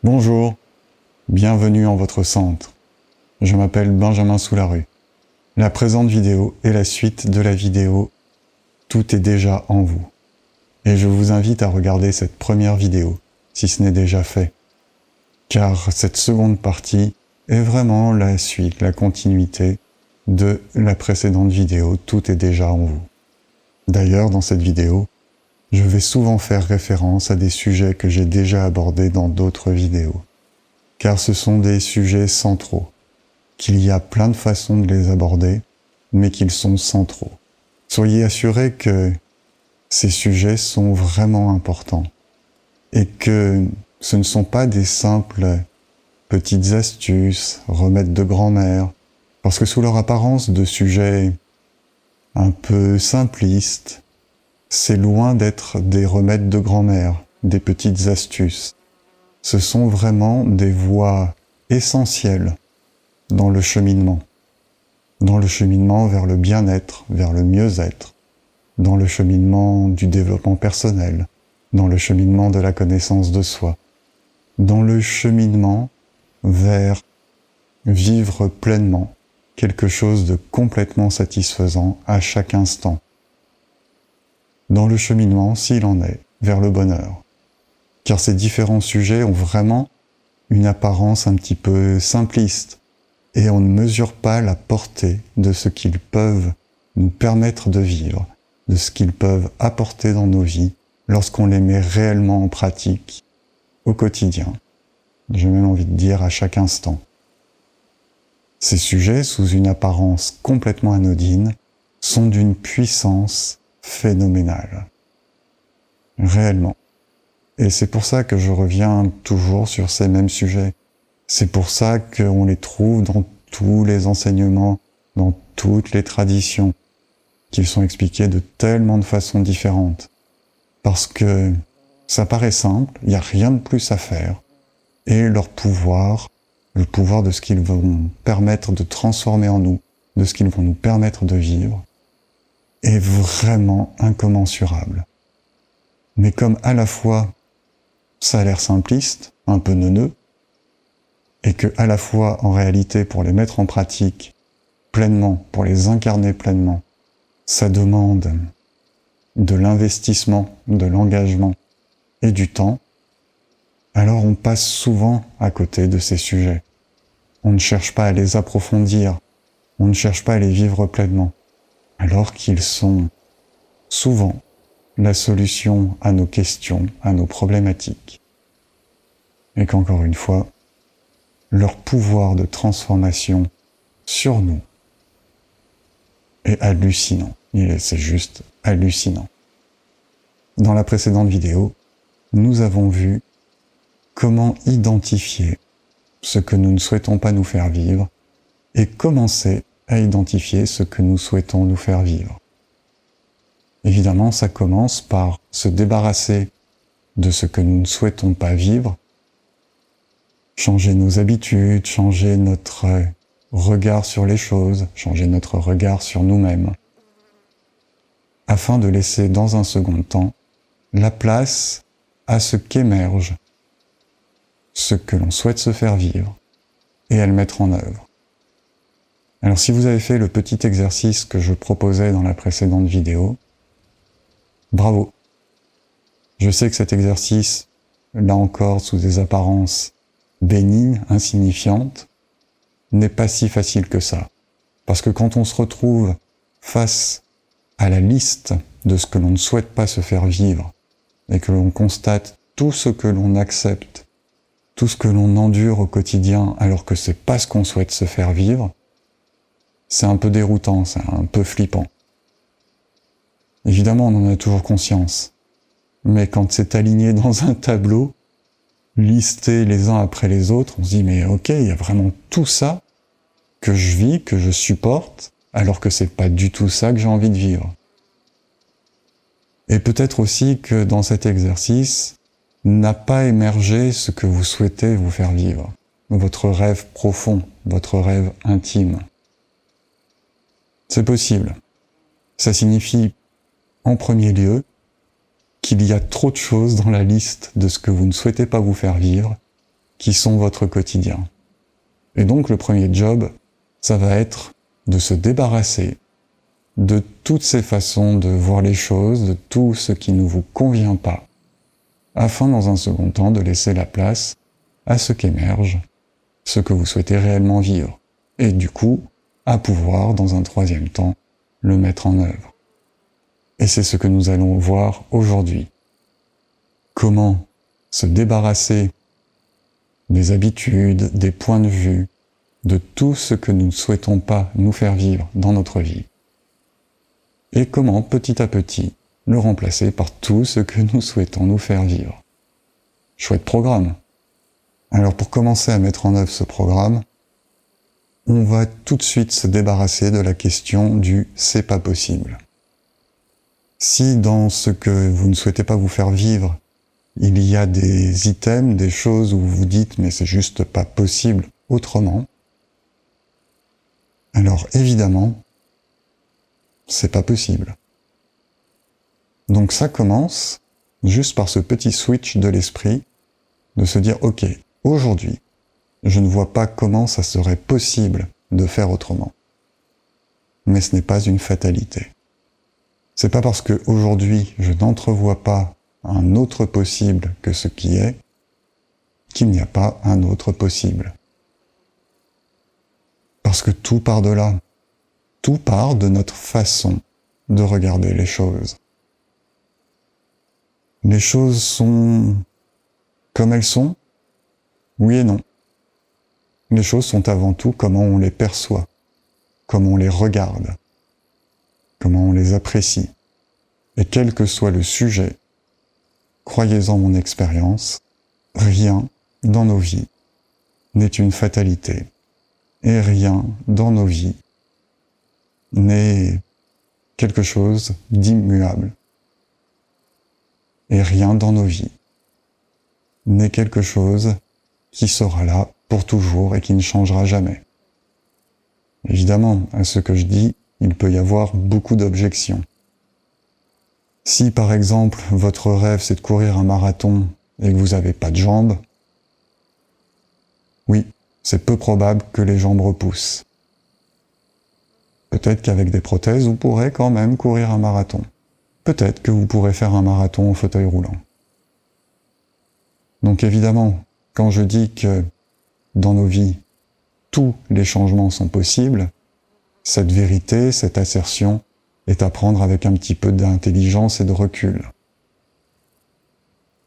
Bonjour, bienvenue en votre centre. Je m'appelle Benjamin Soularue. La présente vidéo est la suite de la vidéo « Tout est déjà en vous ». Et je vous invite à regarder cette première vidéo, si ce n'est déjà fait. Car cette seconde partie est vraiment la suite, la continuité de la précédente vidéo « Tout est déjà en vous ». D'ailleurs, dans cette vidéo, je vais souvent faire référence à des sujets que j'ai déjà abordés dans d'autres vidéos. Car ce sont des sujets centraux, qu'il y a plein de façons de les aborder, mais qu'ils sont centraux. Soyez assurés que ces sujets sont vraiment importants et que ce ne sont pas des simples petites astuces, remèdes de grand-mère, parce que sous leur apparence de sujets un peu simplistes, c'est loin d'être des remèdes de grand-mère, des petites astuces. Ce sont vraiment des voies essentielles dans le cheminement vers le bien-être, vers le mieux-être, dans le cheminement du développement personnel, dans le cheminement de la connaissance de soi, dans le cheminement vers vivre pleinement quelque chose de complètement satisfaisant à chaque instant, dans le cheminement, s'il en est, vers le bonheur. Car ces différents sujets ont vraiment une apparence un petit peu simpliste, et on ne mesure pas la portée de ce qu'ils peuvent nous permettre de vivre, de ce qu'ils peuvent apporter dans nos vies lorsqu'on les met réellement en pratique au quotidien. J'ai même envie de dire à chaque instant. Ces sujets, sous une apparence complètement anodine, sont d'une puissance phénoménale. Réellement. Et c'est pour ça que je reviens toujours sur ces mêmes sujets. C'est pour ça qu'on les trouve dans tous les enseignements, dans toutes les traditions, qu'ils sont expliqués de tellement de façons différentes. Parce que ça paraît simple, il n'y a rien de plus à faire, et leur pouvoir, le pouvoir de ce qu'ils vont permettre de transformer en nous, de ce qu'ils vont nous permettre de vivre, est vraiment incommensurable. Mais comme à la fois ça a l'air simpliste, un peu neuneux, et que à la fois en réalité pour les mettre en pratique pleinement, pour les incarner pleinement, ça demande de l'investissement, de l'engagement et du temps, alors on passe souvent à côté de ces sujets. On ne cherche pas à les approfondir, on ne cherche pas à les vivre pleinement, alors qu'ils sont souvent la solution à nos questions, à nos problématiques. Et qu'encore une fois, leur pouvoir de transformation sur nous est hallucinant. C'est juste hallucinant. Dans la précédente vidéo, nous avons vu comment identifier ce que nous ne souhaitons pas nous faire vivre et commencer à identifier ce que nous souhaitons nous faire vivre. Évidemment, ça commence par se débarrasser de ce que nous ne souhaitons pas vivre, changer nos habitudes, changer notre regard sur les choses, changer notre regard sur nous-mêmes, afin de laisser dans un second temps la place à ce qu'émerge ce que l'on souhaite se faire vivre et à le mettre en œuvre. Alors si vous avez fait le petit exercice que je proposais dans la précédente vidéo, bravo. Je sais que cet exercice, là encore sous des apparences bénignes, insignifiantes, n'est pas si facile que ça. Parce que quand on se retrouve face à la liste de ce que l'on ne souhaite pas se faire vivre, et que l'on constate tout ce que l'on accepte, tout ce que l'on endure au quotidien alors que c'est pas ce qu'on souhaite se faire vivre, c'est un peu déroutant, c'est un peu flippant. Évidemment, on en a toujours conscience. Mais quand c'est aligné dans un tableau, listé les uns après les autres, on se dit, mais ok, il y a vraiment tout ça que je vis, que je supporte, alors que c'est pas du tout ça que j'ai envie de vivre. Et peut-être aussi que dans cet exercice, n'a pas émergé ce que vous souhaitez vous faire vivre, votre rêve profond, votre rêve intime. C'est possible. Ça signifie, en premier lieu, qu'il y a trop de choses dans la liste de ce que vous ne souhaitez pas vous faire vivre qui sont votre quotidien. Et donc le premier job, ça va être de se débarrasser de toutes ces façons de voir les choses, de tout ce qui ne vous convient pas, afin dans un second temps de laisser la place à ce qu'émerge, ce que vous souhaitez réellement vivre, et du coup, à pouvoir, dans un troisième temps, le mettre en œuvre. Et c'est ce que nous allons voir aujourd'hui. Comment se débarrasser des habitudes, des points de vue, de tout ce que nous ne souhaitons pas nous faire vivre dans notre vie. Et comment, petit à petit, le remplacer par tout ce que nous souhaitons nous faire vivre. Chouette programme. Alors pour commencer à mettre en œuvre ce programme, on va tout de suite se débarrasser de la question du « c'est pas possible ». Si dans ce que vous ne souhaitez pas vous faire vivre, il y a des items, des choses où vous vous dites « mais c'est juste pas possible autrement », alors évidemment, c'est pas possible. Donc ça commence juste par ce petit switch de l'esprit, de se dire « ok, aujourd'hui, je ne vois pas comment ça serait possible de faire autrement. » Mais ce n'est pas une fatalité. C'est pas parce que aujourd'hui je n'entrevois pas un autre possible que ce qui est, qu'il n'y a pas un autre possible. Parce que tout part de là. Tout part de notre façon de regarder les choses. Les choses sont comme elles sont? Oui et non. Les choses sont avant tout comment on les perçoit, comment on les regarde, comment on les apprécie. Et quel que soit le sujet, croyez-en mon expérience, rien dans nos vies n'est une fatalité. Et rien dans nos vies n'est quelque chose d'immuable. Et rien dans nos vies n'est quelque chose qui sera là pour toujours et qui ne changera jamais. Évidemment, à ce que je dis, il peut y avoir beaucoup d'objections. Si par exemple, votre rêve c'est de courir un marathon et que vous n'avez pas de jambes, oui, c'est peu probable que les jambes repoussent. Peut-être qu'avec des prothèses, vous pourrez quand même courir un marathon. Peut-être que vous pourrez faire un marathon au fauteuil roulant. Donc évidemment, quand je dis que dans nos vies, tous les changements sont possibles, cette vérité, cette assertion est à prendre avec un petit peu d'intelligence et de recul.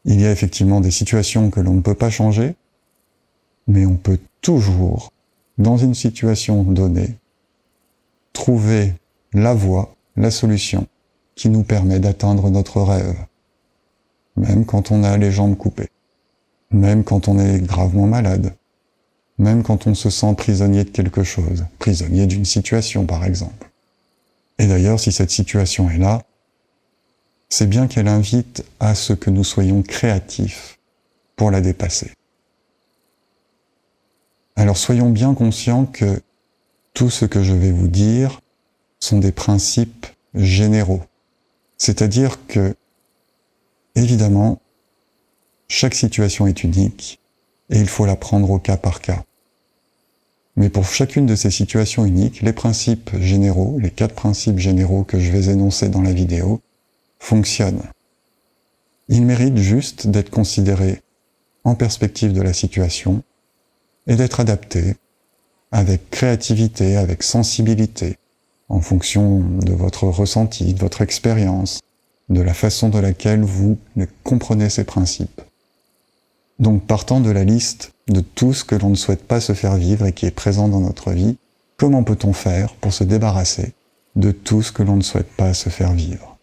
Il y a effectivement des situations que l'on ne peut pas changer, mais on peut toujours, dans une situation donnée, trouver la voie, la solution qui nous permet d'atteindre notre rêve, même quand on a les jambes coupées, même quand on est gravement malade, même quand on se sent prisonnier de quelque chose, prisonnier d'une situation par exemple. Et d'ailleurs, si cette situation est là, c'est bien qu'elle invite à ce que nous soyons créatifs pour la dépasser. Alors soyons bien conscients que tout ce que je vais vous dire sont des principes généraux. C'est-à-dire que, évidemment, chaque situation est unique et il faut la prendre au cas par cas. Mais pour chacune de ces situations uniques, les principes généraux, les 4 principes généraux que je vais énoncer dans la vidéo, fonctionnent. Ils méritent juste d'être considérés en perspective de la situation et d'être adaptés avec créativité, avec sensibilité, en fonction de votre ressenti, de votre expérience, de la façon de laquelle vous comprenez ces principes. Donc partant de la liste de tout ce que l'on ne souhaite pas se faire vivre et qui est présent dans notre vie, comment peut-on faire pour se débarrasser de tout ce que l'on ne souhaite pas se faire vivre?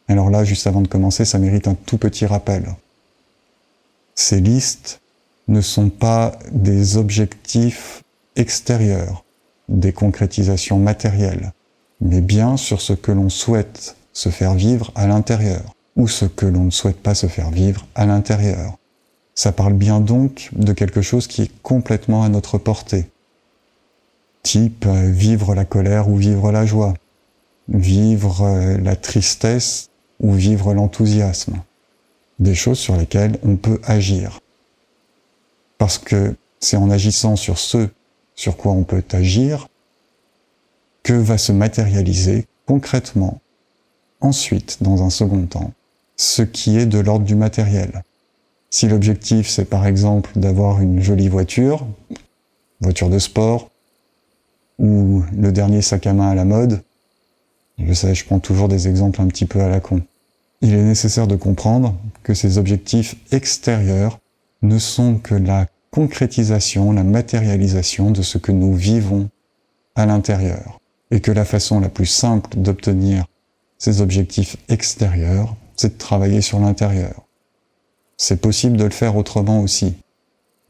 Alors là, juste avant de commencer, ça mérite un tout petit rappel. Ces listes ne sont pas des objectifs extérieurs, des concrétisations matérielles, mais bien sur ce que l'on souhaite se faire vivre à l'intérieur, ou ce que l'on ne souhaite pas se faire vivre à l'intérieur. Ça parle bien donc de quelque chose qui est complètement à notre portée. Type vivre la colère ou vivre la joie, vivre la tristesse ou vivre l'enthousiasme. Des choses sur lesquelles on peut agir. Parce que c'est en agissant sur ce sur quoi on peut agir que va se matérialiser concrètement, ensuite, dans un second temps, ce qui est de l'ordre du matériel. Si l'objectif c'est par exemple d'avoir une jolie voiture de sport, ou le dernier sac à main à la mode, je sais, je prends toujours des exemples un petit peu à la con. Il est nécessaire de comprendre que ces objectifs extérieurs ne sont que la concrétisation, la matérialisation de ce que nous vivons à l'intérieur. Et que la façon la plus simple d'obtenir ces objectifs extérieurs, c'est de travailler sur l'intérieur. C'est possible de le faire autrement aussi.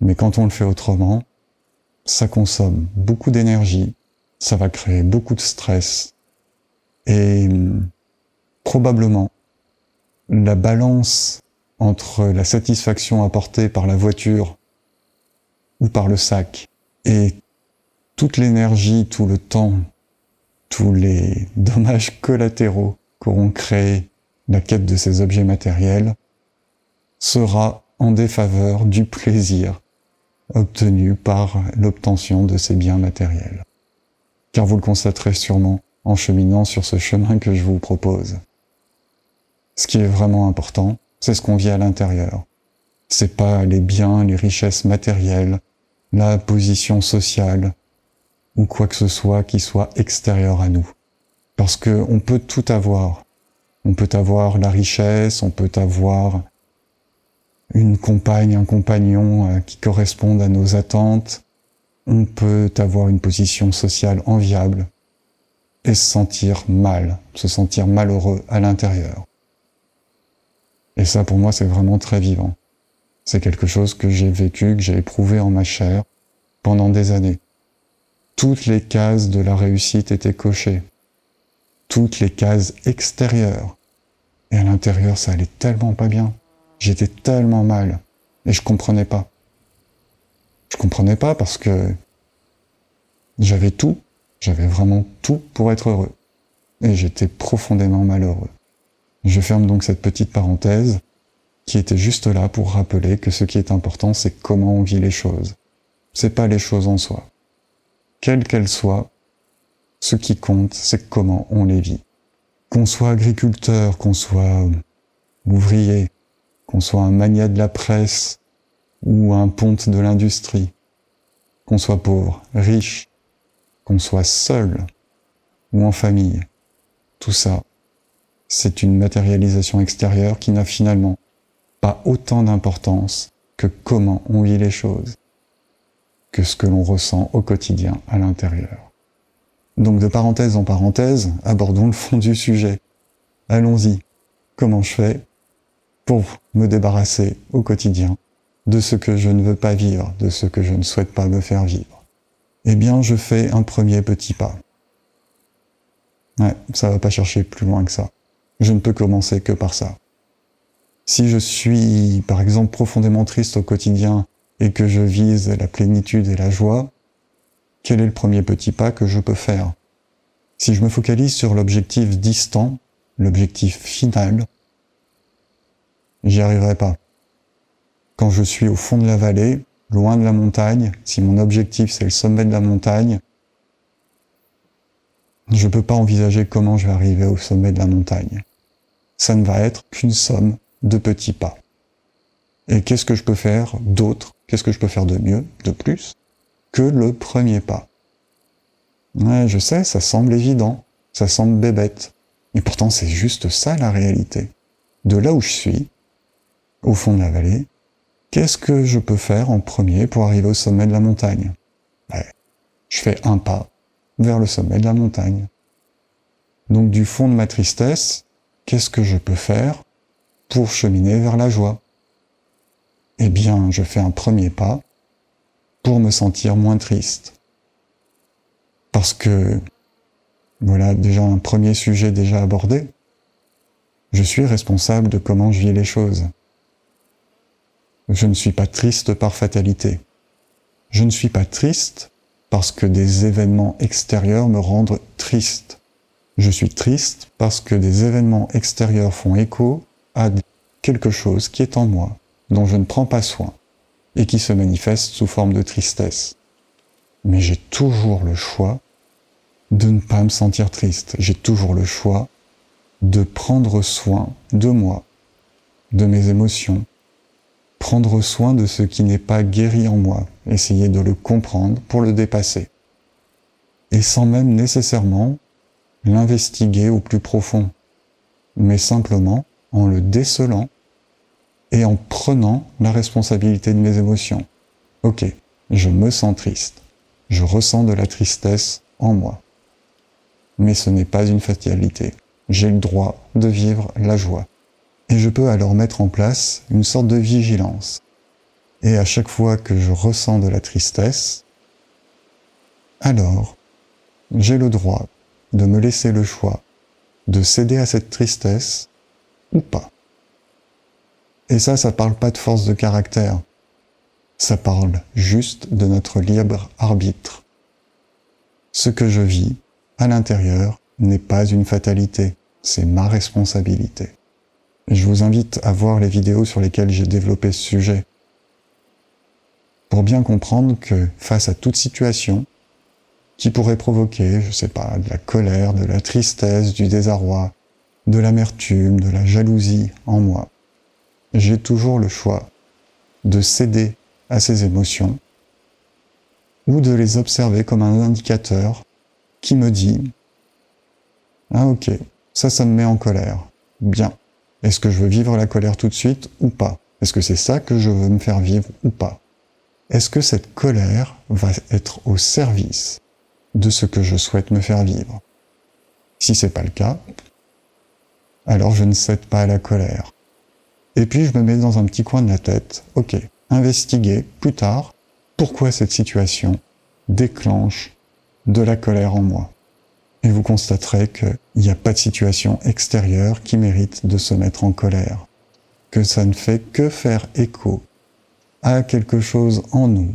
Mais quand on le fait autrement, ça consomme beaucoup d'énergie, ça va créer beaucoup de stress. Et probablement, la balance entre la satisfaction apportée par la voiture ou par le sac et toute l'énergie, tout le temps, tous les dommages collatéraux qu'auront créé la quête de ces objets matériels sera en défaveur du plaisir obtenu par l'obtention de ces biens matériels. Car vous le constaterez sûrement en cheminant sur ce chemin que je vous propose. Ce qui est vraiment important, c'est ce qu'on vit à l'intérieur. C'est pas les biens, les richesses matérielles, la position sociale, ou quoi que ce soit qui soit extérieur à nous. Parce que on peut tout avoir. On peut avoir la richesse, on peut avoir une compagne, un compagnon qui correspondent à nos attentes. On peut avoir une position sociale enviable et se sentir malheureux à l'intérieur. Et ça, pour moi, c'est vraiment très vivant. C'est quelque chose que j'ai vécu, que j'ai éprouvé en ma chair pendant des années. Toutes les cases de la réussite étaient cochées. Toutes les cases extérieures. Et à l'intérieur, ça allait tellement pas bien. J'étais tellement mal. Et je comprenais pas. Je comprenais pas parce que j'avais tout. J'avais vraiment tout pour être heureux. Et j'étais profondément malheureux. Je ferme donc cette petite parenthèse qui était juste là pour rappeler que ce qui est important, c'est comment on vit les choses. C'est pas les choses en soi. Quelles qu'elles soient, ce qui compte, c'est comment on les vit. Qu'on soit agriculteur, qu'on soit ouvrier, qu'on soit un magnat de la presse ou un ponte de l'industrie, qu'on soit pauvre, riche, qu'on soit seul ou en famille, tout ça, c'est une matérialisation extérieure qui n'a finalement pas autant d'importance que comment on vit les choses, que ce que l'on ressent au quotidien à l'intérieur. Donc de parenthèse en parenthèse, abordons le fond du sujet. Allons-y. Comment je fais pour me débarrasser au quotidien de ce que je ne veux pas vivre, de ce que je ne souhaite pas me faire vivre? Eh bien, je fais un premier petit pas. Ouais, ça va pas chercher plus loin que ça. Je ne peux commencer que par ça. Si je suis, par exemple, profondément triste au quotidien et que je vise la plénitude et la joie, quel est le premier petit pas que je peux faire? Si je me focalise sur l'objectif distant, l'objectif final, j'y arriverai pas. Quand je suis au fond de la vallée, loin de la montagne, si mon objectif c'est le sommet de la montagne, je peux pas envisager comment je vais arriver au sommet de la montagne. Ça ne va être qu'une somme de petits pas. Et qu'est-ce que je peux faire d'autre? Qu'est-ce que je peux faire de mieux, de plus, que le premier pas? Ouais, je sais, ça semble évident, ça semble bébête. Et pourtant, c'est juste ça la réalité. De là où je suis, au fond de la vallée, qu'est-ce que je peux faire en premier pour arriver au sommet de la montagne? Je fais un pas vers le sommet de la montagne. Donc du fond de ma tristesse, qu'est-ce que je peux faire pour cheminer vers la joie? Eh bien, je fais un premier pas pour me sentir moins triste. Parce que, voilà déjà un premier sujet déjà abordé, je suis responsable de comment je vis les choses. Je ne suis pas triste par fatalité. Je ne suis pas triste parce que des événements extérieurs me rendent triste. Je suis triste parce que des événements extérieurs font écho à quelque chose qui est en moi, dont je ne prends pas soin. et qui se manifeste sous forme de tristesse. Mais j'ai toujours le choix de ne pas me sentir triste. J'ai toujours le choix de prendre soin de moi, de mes émotions, prendre soin de ce qui n'est pas guéri en moi, essayer de le comprendre pour le dépasser. Et sans même nécessairement l'investiguer au plus profond, mais simplement en le décelant et en prenant la responsabilité de mes émotions. Ok, je me sens triste, je ressens de la tristesse en moi. Mais ce n'est pas une fatalité. J'ai le droit de vivre la joie. Et je peux alors mettre en place une sorte de vigilance. Et à chaque fois que je ressens de la tristesse, alors j'ai le droit de me laisser le choix de céder à cette tristesse ou pas. Et ça parle pas de force de caractère. Ça parle juste de notre libre arbitre. Ce que je vis à l'intérieur n'est pas une fatalité, c'est ma responsabilité. Et je vous invite à voir les vidéos sur lesquelles j'ai développé ce sujet pour bien comprendre que face à toute situation qui pourrait provoquer, je sais pas, de la colère, de la tristesse, du désarroi, de l'amertume, de la jalousie en moi, j'ai toujours le choix de céder à ces émotions ou de les observer comme un indicateur qui me dit « Ah ok, ça me met en colère. Bien. Est-ce que je veux vivre la colère tout de suite ou pas? Est-ce que c'est ça que je veux me faire vivre ou pas? Est-ce que cette colère va être au service de ce que je souhaite me faire vivre? Si c'est pas le cas, alors je ne cède pas à la colère. Et puis je me mets dans un petit coin de la tête, ok, investiguer plus tard pourquoi cette situation déclenche de la colère en moi. Et vous constaterez qu'il n'y a pas de situation extérieure qui mérite de se mettre en colère, que ça ne fait que faire écho à quelque chose en nous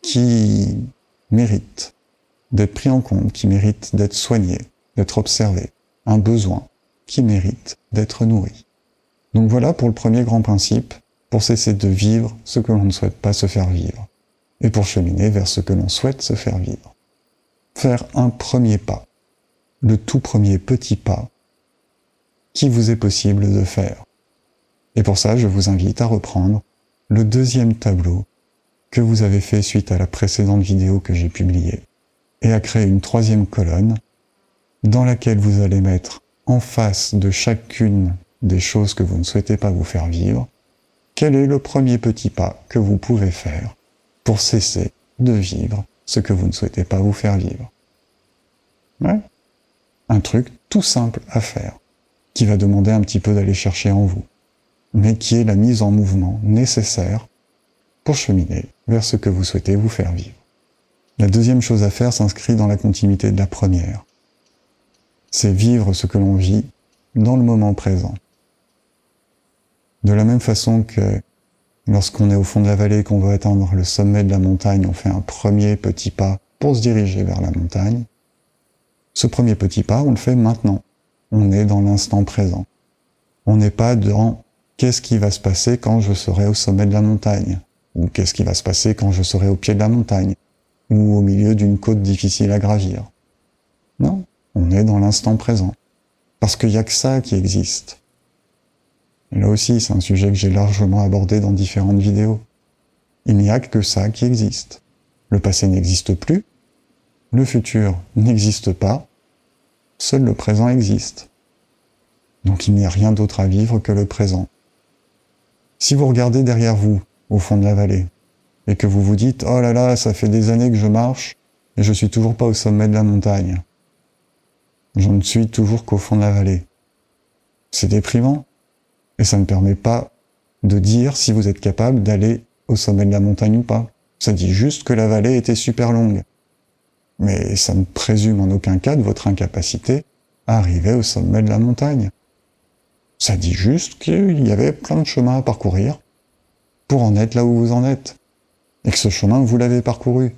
qui mérite d'être pris en compte, qui mérite d'être soigné, d'être observé, un besoin qui mérite d'être nourri. Donc voilà pour le premier grand principe, pour cesser de vivre ce que l'on ne souhaite pas se faire vivre, et pour cheminer vers ce que l'on souhaite se faire vivre. Faire un premier pas, le tout premier petit pas qui vous est possible de faire. Et pour ça, je vous invite à reprendre le deuxième tableau que vous avez fait suite à la précédente vidéo que j'ai publiée, et à créer une troisième colonne dans laquelle vous allez mettre en face de chacune des choses que vous ne souhaitez pas vous faire vivre, quel est le premier petit pas que vous pouvez faire pour cesser de vivre ce que vous ne souhaitez pas vous faire vivre. Ouais. Un truc tout simple à faire, qui va demander un petit peu d'aller chercher en vous, mais qui est la mise en mouvement nécessaire pour cheminer vers ce que vous souhaitez vous faire vivre. La deuxième chose à faire s'inscrit dans la continuité de la première. C'est vivre ce que l'on vit dans le moment présent. De la même façon que lorsqu'on est au fond de la vallée et qu'on veut atteindre le sommet de la montagne, on fait un premier petit pas pour se diriger vers la montagne. Ce premier petit pas, on le fait maintenant. On est dans l'instant présent. On n'est pas dans « qu'est-ce qui va se passer quand je serai au sommet de la montagne ?» ou « qu'est-ce qui va se passer quand je serai au pied de la montagne ?» ou au milieu d'une côte difficile à gravir. Non, on est dans l'instant présent. Parce qu'il n'y a que ça qui existe. Et là aussi, c'est un sujet que j'ai largement abordé dans différentes vidéos. Il n'y a que ça qui existe. Le passé n'existe plus, le futur n'existe pas, seul le présent existe. Donc il n'y a rien d'autre à vivre que le présent. Si vous regardez derrière vous, au fond de la vallée, et que vous vous dites « Oh là là, ça fait des années que je marche, et je suis toujours pas au sommet de la montagne. Je ne suis toujours qu'au fond de la vallée. » C'est déprimant. Et ça ne permet pas de dire si vous êtes capable d'aller au sommet de la montagne ou pas. Ça dit juste que la vallée était super longue. Mais ça ne présume en aucun cas de votre incapacité à arriver au sommet de la montagne. Ça dit juste qu'il y avait plein de chemins à parcourir pour en être là où vous en êtes. Et que ce chemin, vous l'avez parcouru.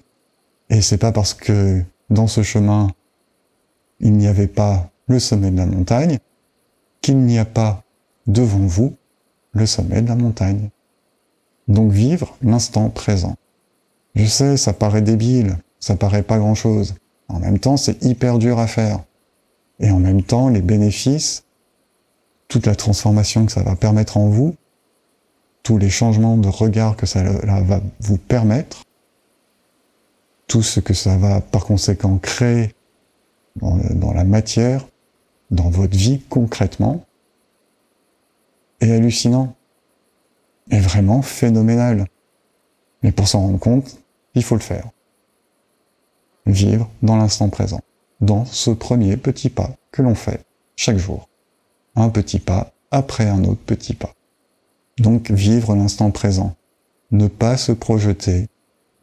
Et c'est pas parce que dans ce chemin, il n'y avait pas le sommet de la montagne qu'il n'y a pas devant vous le sommet de la montagne. Donc vivre l'instant présent. Je sais, ça paraît débile, ça paraît pas grand-chose. En même temps, c'est hyper dur à faire. Et en même temps, les bénéfices, toute la transformation que ça va permettre en vous, tous les changements de regard que ça va vous permettre, tout ce que ça va par conséquent créer dans la matière, dans votre vie concrètement, est hallucinant, est vraiment phénoménal. Mais pour s'en rendre compte, il faut le faire. Vivre dans l'instant présent, dans ce premier petit pas que l'on fait chaque jour. Un petit pas après un autre petit pas. Donc vivre l'instant présent. Ne pas se projeter,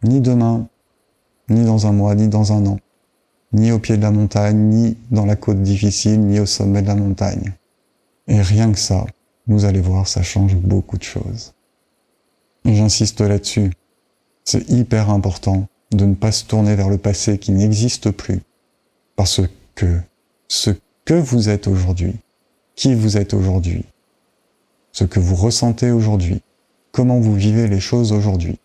ni demain, ni dans un mois, ni dans un an, ni au pied de la montagne, ni dans la côte difficile, ni au sommet de la montagne. Et rien que ça, vous allez voir, ça change beaucoup de choses. Et j'insiste là-dessus. C'est hyper important de ne pas se tourner vers le passé qui n'existe plus. Parce que ce que vous êtes aujourd'hui, qui vous êtes aujourd'hui, ce que vous ressentez aujourd'hui, comment vous vivez les choses aujourd'hui,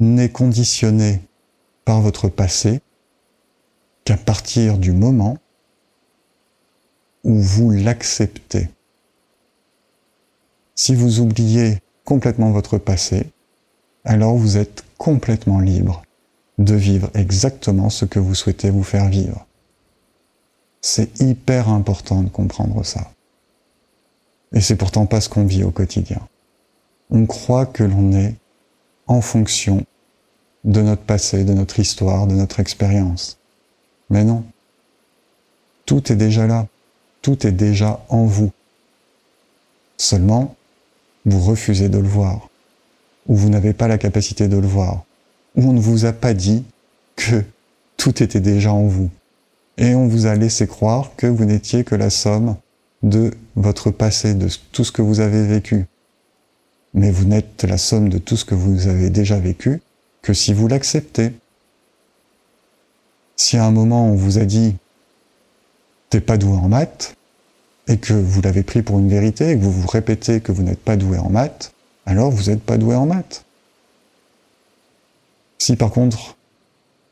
n'est conditionné par votre passé qu'à partir du moment où vous l'acceptez. Si vous oubliez complètement votre passé, alors vous êtes complètement libre de vivre exactement ce que vous souhaitez vous faire vivre. C'est hyper important de comprendre ça. Et c'est pourtant pas ce qu'on vit au quotidien. On croit que l'on est en fonction de notre passé, de notre histoire, de notre expérience. Mais non. Tout est déjà là. Tout est déjà en vous. Seulement, vous refusez de le voir. Ou vous n'avez pas la capacité de le voir. Ou on ne vous a pas dit que tout était déjà en vous. Et on vous a laissé croire que vous n'étiez que la somme de votre passé, de tout ce que vous avez vécu. Mais vous n'êtes la somme de tout ce que vous avez déjà vécu que si vous l'acceptez. Si à un moment on vous a dit « t'es pas doué en maths » et que vous l'avez pris pour une vérité et que vous vous répétez que vous n'êtes pas doué en maths, alors vous n'êtes pas doué en maths. Si par contre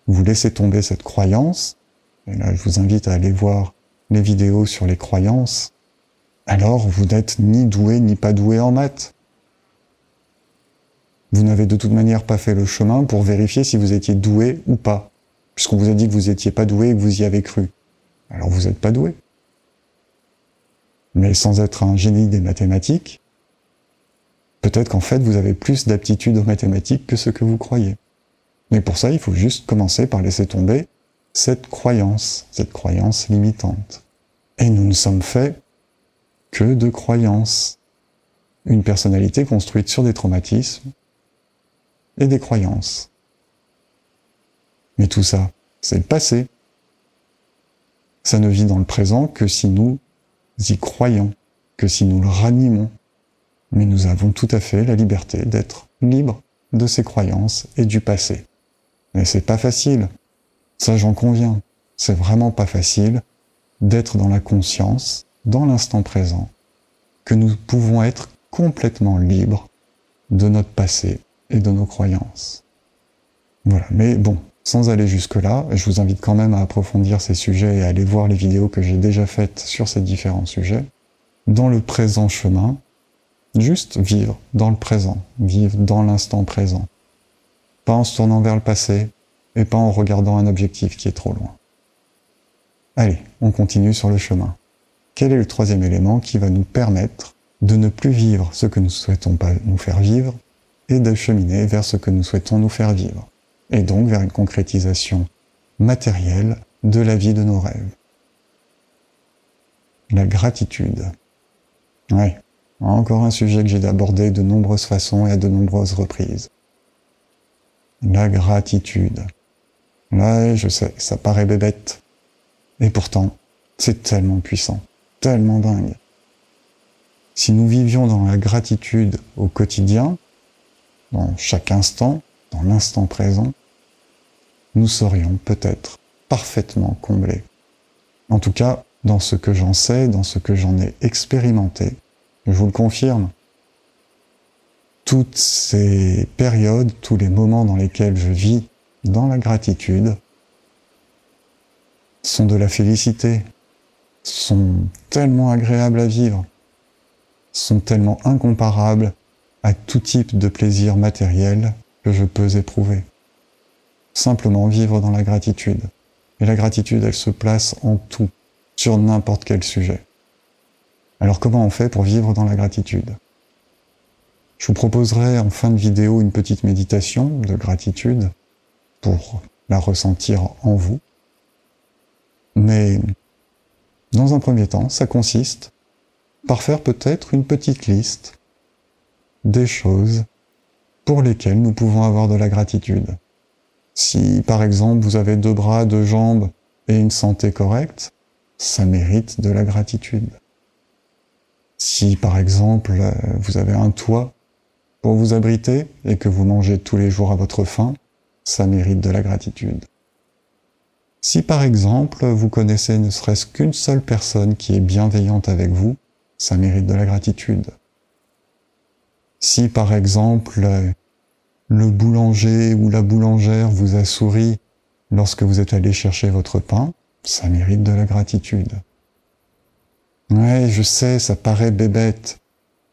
vous laissez tomber cette croyance, et là je vous invite à aller voir les vidéos sur les croyances, alors vous n'êtes ni doué ni pas doué en maths. Vous n'avez de toute manière pas fait le chemin pour vérifier si vous étiez doué ou pas, puisqu'on vous a dit que vous n'étiez pas doué et que vous y avez cru. Alors vous n'êtes pas doué. Mais sans être un génie des mathématiques, peut-être qu'en fait vous avez plus d'aptitude aux mathématiques que ce que vous croyez. Mais pour ça, il faut juste commencer par laisser tomber cette croyance limitante. Et nous ne sommes faits que de croyances. Une personnalité construite sur des traumatismes et des croyances. Mais tout ça, c'est le passé. Ça ne vit dans le présent que si nous y croyons, que si nous le ranimons. Mais nous avons tout à fait la liberté d'être libres de ces croyances et du passé. Mais c'est pas facile. Ça, j'en conviens. C'est vraiment pas facile d'être dans la conscience, dans l'instant présent, que nous pouvons être complètement libres de notre passé et de nos croyances. Voilà. Mais bon, sans aller jusque-là, je vous invite quand même à approfondir ces sujets et à aller voir les vidéos que j'ai déjà faites sur ces différents sujets. Dans le présent chemin, juste vivre dans le présent, vivre dans l'instant présent. Pas en se tournant vers le passé, et pas en regardant un objectif qui est trop loin. Allez, on continue sur le chemin. Quel est le troisième élément qui va nous permettre de ne plus vivre ce que nous souhaitons pas nous faire vivre et de cheminer vers ce que nous souhaitons nous faire vivre, et donc vers une concrétisation matérielle de la vie de nos rêves. La gratitude. Ouais, encore un sujet que j'ai abordé de nombreuses façons et à de nombreuses reprises. La gratitude. Ouais, je sais, ça paraît bébête. Et pourtant, c'est tellement puissant, tellement dingue. Si nous vivions dans la gratitude au quotidien, dans chaque instant, dans l'instant présent, nous serions peut-être parfaitement comblés. En tout cas, dans ce que j'en sais, dans ce que j'en ai expérimenté, je vous le confirme. toutes ces périodes, tous les moments dans lesquels je vis dans la gratitude sont de la félicité, sont tellement agréables à vivre, sont tellement incomparables à tout type de plaisir matériel que je peux éprouver. Simplement vivre dans la gratitude. Et la gratitude, elle se place en tout, sur n'importe quel sujet. Alors comment on fait pour vivre dans la gratitude ? Je vous proposerai en fin de vidéo une petite méditation de gratitude pour la ressentir en vous. Mais dans un premier temps, ça consiste par faire peut-être une petite liste des choses pour lesquelles nous pouvons avoir de la gratitude. Si, par exemple, vous avez 2 bras, 2 jambes et une santé correcte, ça mérite de la gratitude. Si, par exemple, vous avez un toit pour vous abriter et que vous mangez tous les jours à votre faim, ça mérite de la gratitude. Si, par exemple, vous connaissez ne serait-ce qu'une seule personne qui est bienveillante avec vous, ça mérite de la gratitude. Si, par exemple, le boulanger ou la boulangère vous a souri lorsque vous êtes allé chercher votre pain, ça mérite de la gratitude. Ouais, je sais, ça paraît bébête,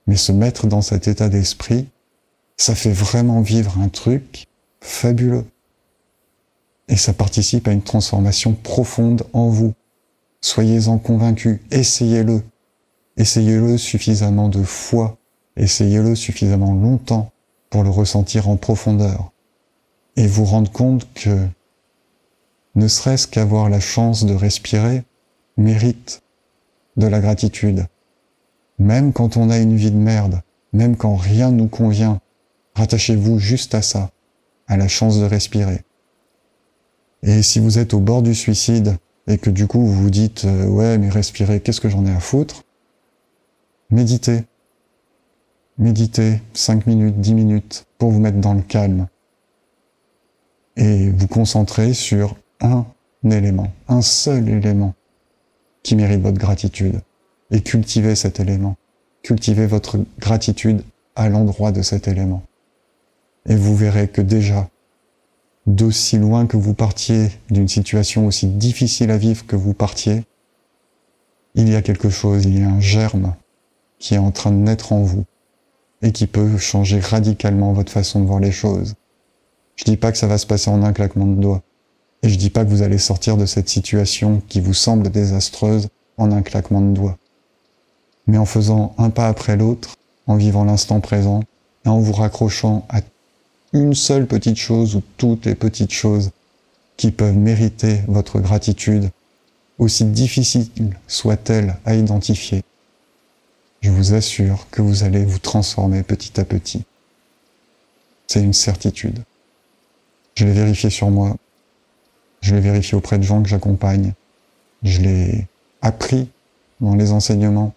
mais se mettre dans cet état d'esprit, ça fait vraiment vivre un truc fabuleux. Et ça participe à une transformation profonde en vous. Soyez-en convaincus, essayez-le. Essayez-le suffisamment de fois, essayez-le suffisamment longtemps pour le ressentir en profondeur. Et vous rendre compte que, ne serait-ce qu'avoir la chance de respirer, mérite de la gratitude. Même quand on a une vie de merde, même quand rien ne nous convient, rattachez-vous juste à ça, à la chance de respirer. Et si vous êtes au bord du suicide, et que du coup vous vous dites « ouais, mais respirer, qu'est-ce que j'en ai à foutre ?» Méditez. Méditez 5 minutes, 10 minutes, pour vous mettre dans le calme. Et vous concentrer sur un élément, un seul élément, qui mérite votre gratitude. Et cultivez cet élément. Cultivez votre gratitude à l'endroit de cet élément. Et vous verrez que déjà, d'aussi loin que vous partiez, d'une situation aussi difficile à vivre que vous partiez, il y a quelque chose, il y a un germe qui est en train de naître en vous et qui peut changer radicalement votre façon de voir les choses. Je dis pas que ça va se passer en un claquement de doigts. Et je dis pas que vous allez sortir de cette situation qui vous semble désastreuse en un claquement de doigts. Mais en faisant un pas après l'autre, en vivant l'instant présent, et en vous raccrochant à une seule petite chose ou toutes les petites choses qui peuvent mériter votre gratitude, aussi difficiles soient-elles à identifier, je vous assure que vous allez vous transformer petit à petit. C'est une certitude. Je l'ai vérifié sur moi, je l'ai vérifié auprès de gens que j'accompagne, je l'ai appris dans les enseignements,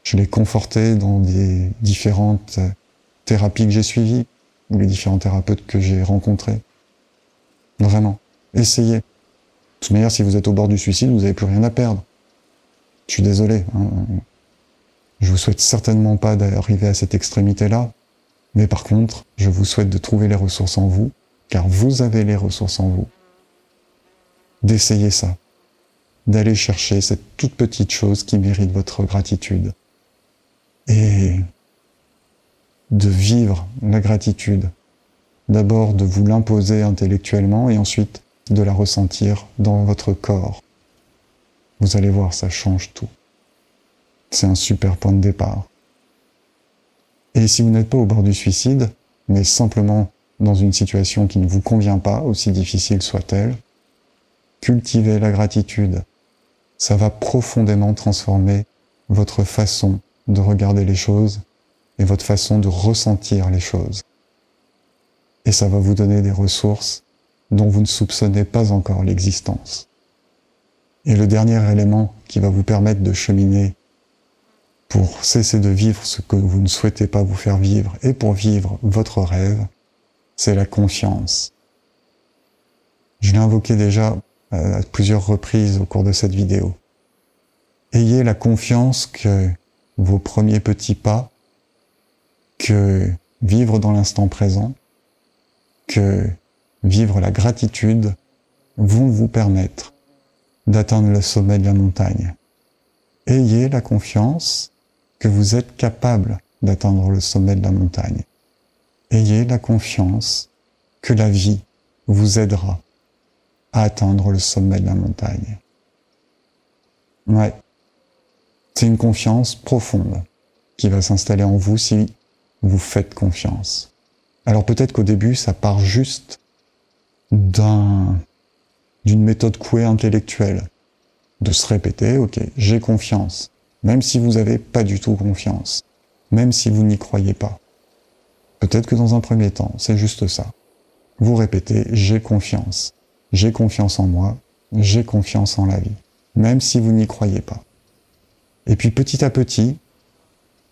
je l'ai conforté dans des différentes thérapies que j'ai suivies, ou les différents thérapeutes que j'ai rencontrés. Vraiment, essayez. De toute manière, si vous êtes au bord du suicide, vous n'avez plus rien à perdre. Je suis désolé. Je vous souhaite certainement pas d'arriver à cette extrémité-là, mais par contre, je vous souhaite de trouver les ressources en vous, car vous avez les ressources en vous. D'essayer ça, d'aller chercher cette toute petite chose qui mérite votre gratitude. Et de vivre la gratitude. D'abord de vous l'imposer intellectuellement et ensuite de la ressentir dans votre corps. Vous allez voir, ça change tout. C'est un super point de départ. Et si vous n'êtes pas au bord du suicide, mais simplement dans une situation qui ne vous convient pas, aussi difficile soit-elle, cultivez la gratitude. Ça va profondément transformer votre façon de regarder les choses et votre façon de ressentir les choses. Et ça va vous donner des ressources dont vous ne soupçonnez pas encore l'existence. Et le dernier élément qui va vous permettre de cheminer pour cesser de vivre ce que vous ne souhaitez pas vous faire vivre et pour vivre votre rêve, c'est la confiance. Je l'ai invoqué déjà à plusieurs reprises au cours de cette vidéo. Ayez la confiance que vos premiers petits pas, que vivre dans l'instant présent, que vivre la gratitude vont vous permettre d'atteindre le sommet de la montagne. Ayez la confiance que vous êtes capable d'atteindre le sommet de la montagne. Ayez la confiance que la vie vous aidera à atteindre le sommet de la montagne. Ouais, c'est une confiance profonde qui va s'installer en vous si vous faites confiance. Alors peut-être qu'au début, ça part juste d'une méthode couée intellectuelle, de se répéter, ok, j'ai confiance, même si vous n'avez pas du tout confiance, même si vous n'y croyez pas. Peut-être que dans un premier temps, c'est juste ça. Vous répétez, j'ai confiance en moi, j'ai confiance en la vie, même si vous n'y croyez pas. Et puis petit à petit,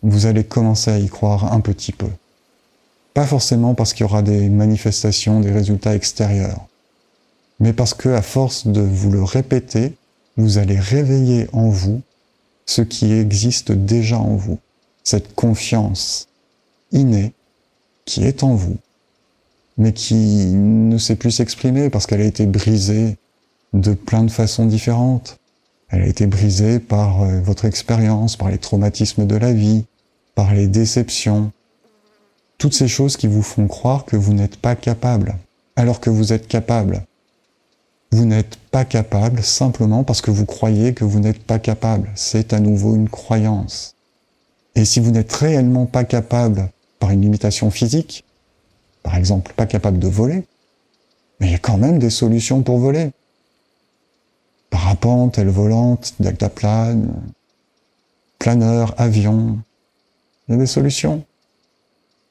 vous allez commencer à y croire un petit peu. Pas forcément parce qu'il y aura des manifestations, des résultats extérieurs, mais parce que à force de vous le répéter, vous allez réveiller en vous ce qui existe déjà en vous, cette confiance innée qui est en vous, mais qui ne sait plus s'exprimer parce qu'elle a été brisée de plein de façons différentes. Elle a été brisée par votre expérience, par les traumatismes de la vie, par les déceptions, toutes ces choses qui vous font croire que vous n'êtes pas capable, alors que vous êtes capable. Vous n'êtes pas capable simplement parce que vous croyez que vous n'êtes pas capable. C'est à nouveau une croyance. Et si vous n'êtes réellement pas capable par une limitation physique, par exemple pas capable de voler, mais il y a quand même des solutions pour voler. Parapente, aile volante, deltaplane, planeur, avion, il y a des solutions.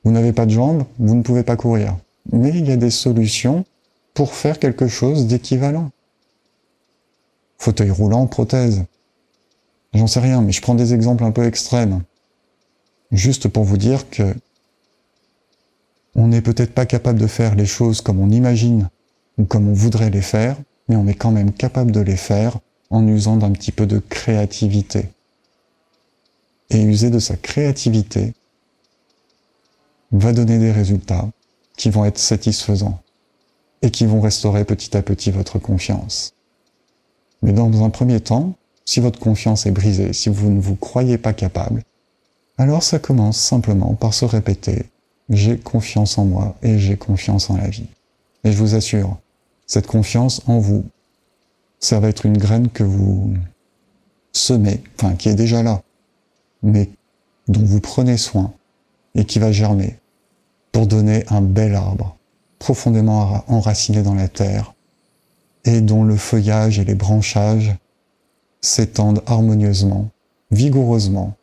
Vous n'avez pas de jambes, vous ne pouvez pas courir. Mais il y a des solutions pour faire quelque chose d'équivalent. Fauteuil roulant, prothèse. J'en sais rien, mais je prends des exemples un peu extrêmes. Juste pour vous dire que on n'est peut-être pas capable de faire les choses comme on imagine ou comme on voudrait les faire, mais on est quand même capable de les faire en usant d'un petit peu de créativité. Et user de sa créativité va donner des résultats qui vont être satisfaisants et qui vont restaurer petit à petit votre confiance. Mais dans un premier temps, si votre confiance est brisée, si vous ne vous croyez pas capable, alors ça commence simplement par se répéter « j'ai confiance en moi et j'ai confiance en la vie ». Et je vous assure, cette confiance en vous, ça va être une graine que vous semez, enfin qui est déjà là, mais dont vous prenez soin et qui va germer pour donner un bel arbre profondément enraciné dans la terre et dont le feuillage et les branchages s'étendent harmonieusement, vigoureusement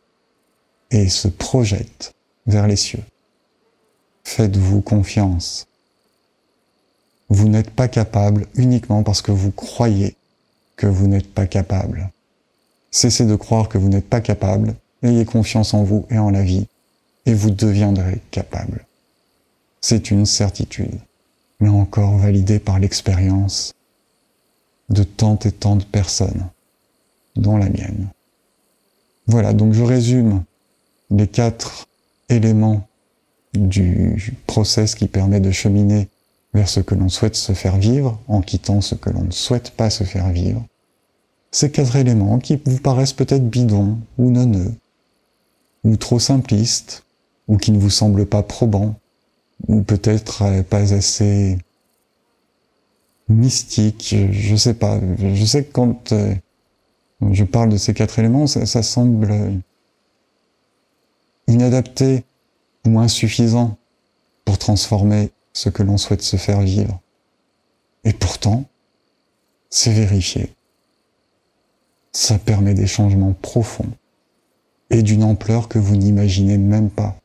et se projettent vers les cieux. Faites-vous confiance. Vous n'êtes pas capable uniquement parce que vous croyez que vous n'êtes pas capable. Cessez de croire que vous n'êtes pas capable, ayez confiance en vous et en la vie, et vous deviendrez capable. C'est une certitude, mais encore validée par l'expérience de tant et tant de personnes, dont la mienne. Voilà, donc je résume les 4 éléments du process qui permet de cheminer vers ce que l'on souhaite se faire vivre, en quittant ce que l'on ne souhaite pas se faire vivre. Ces 4 éléments qui vous paraissent peut-être bidons ou neuneux, ou trop simplistes, ou qui ne vous semblent pas probants, ou peut-être pas assez mystiques, je sais pas. Je sais que quand je parle de ces 4 éléments, ça semble inadapté ou insuffisant pour transformer ce que l'on souhaite se faire vivre. Et pourtant, c'est vérifié. Ça permet des changements profonds et d'une ampleur que vous n'imaginez même pas,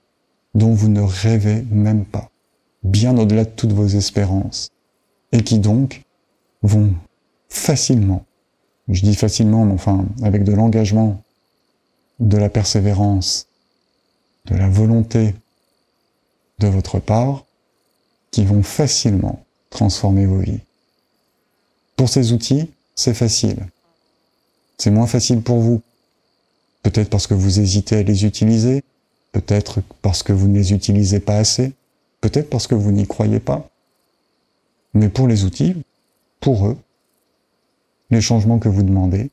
dont vous ne rêvez même pas, bien au-delà de toutes vos espérances, et qui donc vont facilement, je dis facilement, mais enfin avec de l'engagement, de la persévérance, de la volonté de votre part, qui vont facilement transformer vos vies. Pour ces outils, c'est facile. C'est moins facile pour vous. Peut-être parce que vous hésitez à les utiliser, peut-être parce que vous ne les utilisez pas assez, peut-être parce que vous n'y croyez pas. Mais pour les outils, pour eux, les changements que vous demandez,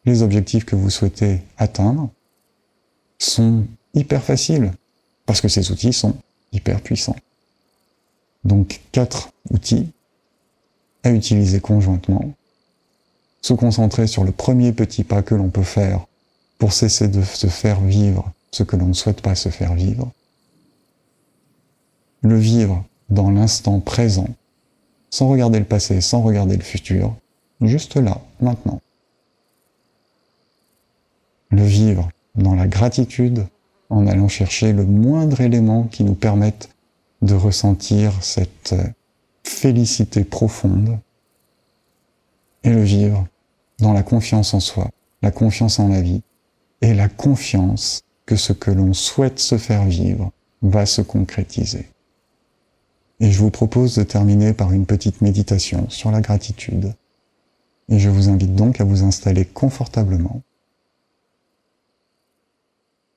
les objectifs que vous souhaitez atteindre, sont hyper faciles, parce que ces outils sont hyper puissants. Donc 4 outils à utiliser conjointement, se concentrer sur le premier petit pas que l'on peut faire pour cesser de se faire vivre ce que l'on ne souhaite pas se faire vivre, le vivre dans l'instant présent, sans regarder le passé, sans regarder le futur, juste là, maintenant. Le vivre dans la gratitude, en allant chercher le moindre élément qui nous permette de ressentir cette félicité profonde, et le vivre dans la confiance en soi, la confiance en la vie, et la confiance que ce que l'on souhaite se faire vivre va se concrétiser. Et je vous propose de terminer par une petite méditation sur la gratitude. Et je vous invite donc à vous installer confortablement,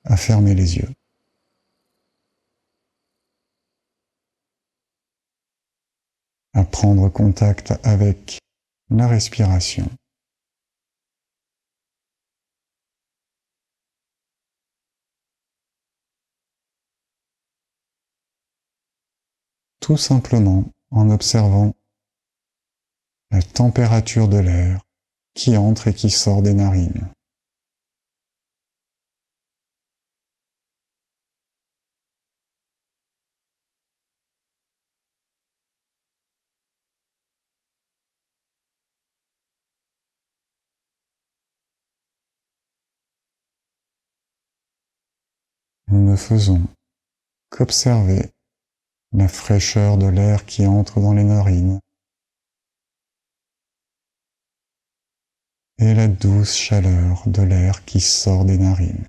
à fermer les yeux. À prendre contact avec la respiration. Tout simplement en observant la température de l'air qui entre et qui sort des narines. Nous ne faisons qu'observer la fraîcheur de l'air qui entre dans les narines et la douce chaleur de l'air qui sort des narines.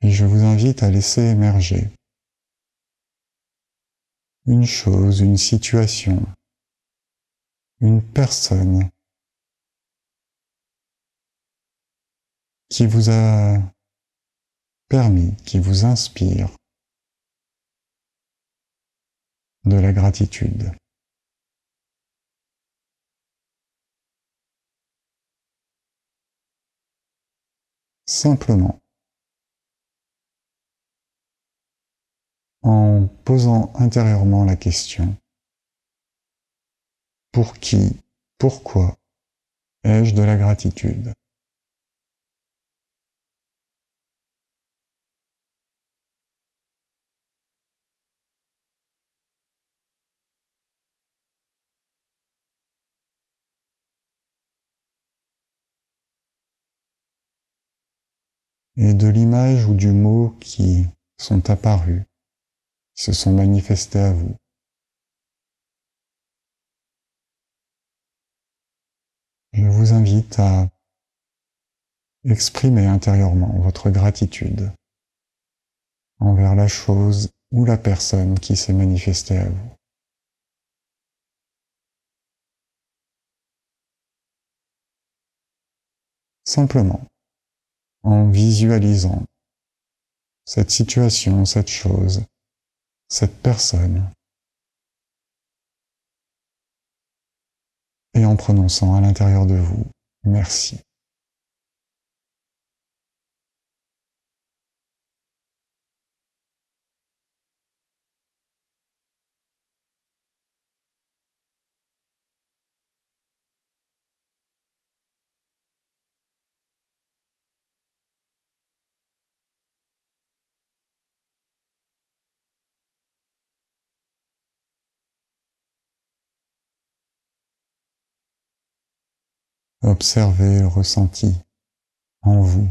Et je vous invite à laisser émerger une chose, une situation, une personne qui vous a permis, qui vous inspire de la gratitude. Simplement, en posant intérieurement la question: pour qui, pourquoi ai-je de la gratitude? Et de l'image ou du mot qui sont apparus, se sont manifestés à vous, je vous invite à exprimer intérieurement votre gratitude envers la chose ou la personne qui s'est manifestée à vous. Simplement, en visualisant cette situation, cette chose, cette personne, et en prononçant à l'intérieur de vous: merci. Observez le ressenti en vous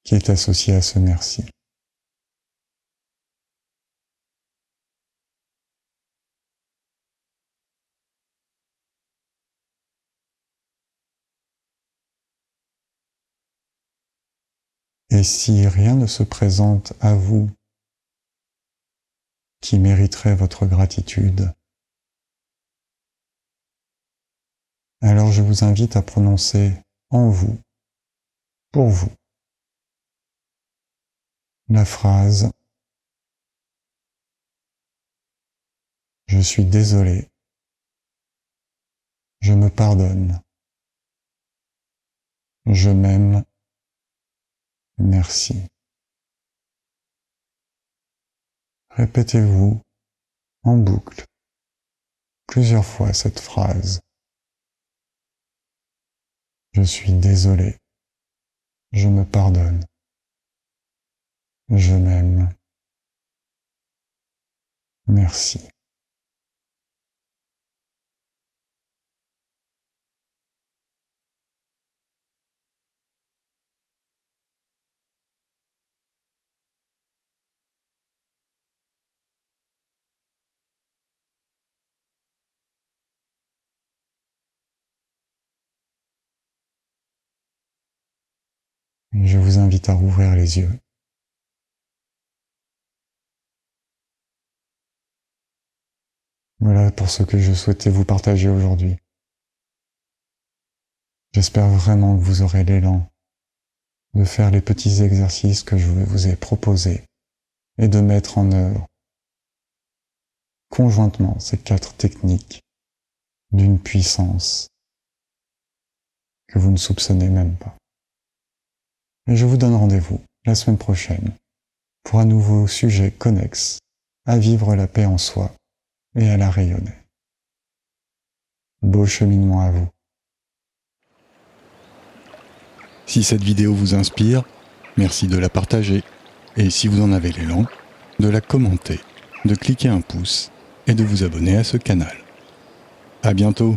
qui est associé à ce merci. Et si rien ne se présente à vous qui mériterait votre gratitude, alors je vous invite à prononcer en vous, pour vous, la phrase « Je suis désolé, je me pardonne, je m'aime, merci ». Répétez-vous en boucle plusieurs fois cette phrase. Je suis désolé, je me pardonne, je m'aime, merci. Je vous invite à rouvrir les yeux. Voilà pour ce que je souhaitais vous partager aujourd'hui. J'espère vraiment que vous aurez l'élan de faire les petits exercices que je vous ai proposés et de mettre en œuvre conjointement ces 4 techniques d'une puissance que vous ne soupçonnez même pas. Et je vous donne rendez-vous la semaine prochaine pour un nouveau sujet connexe à vivre la paix en soi et à la rayonner. Beau cheminement à vous. Si cette vidéo vous inspire, merci de la partager. Et si vous en avez l'élan, de la commenter, de cliquer un pouce et de vous abonner à ce canal. À bientôt!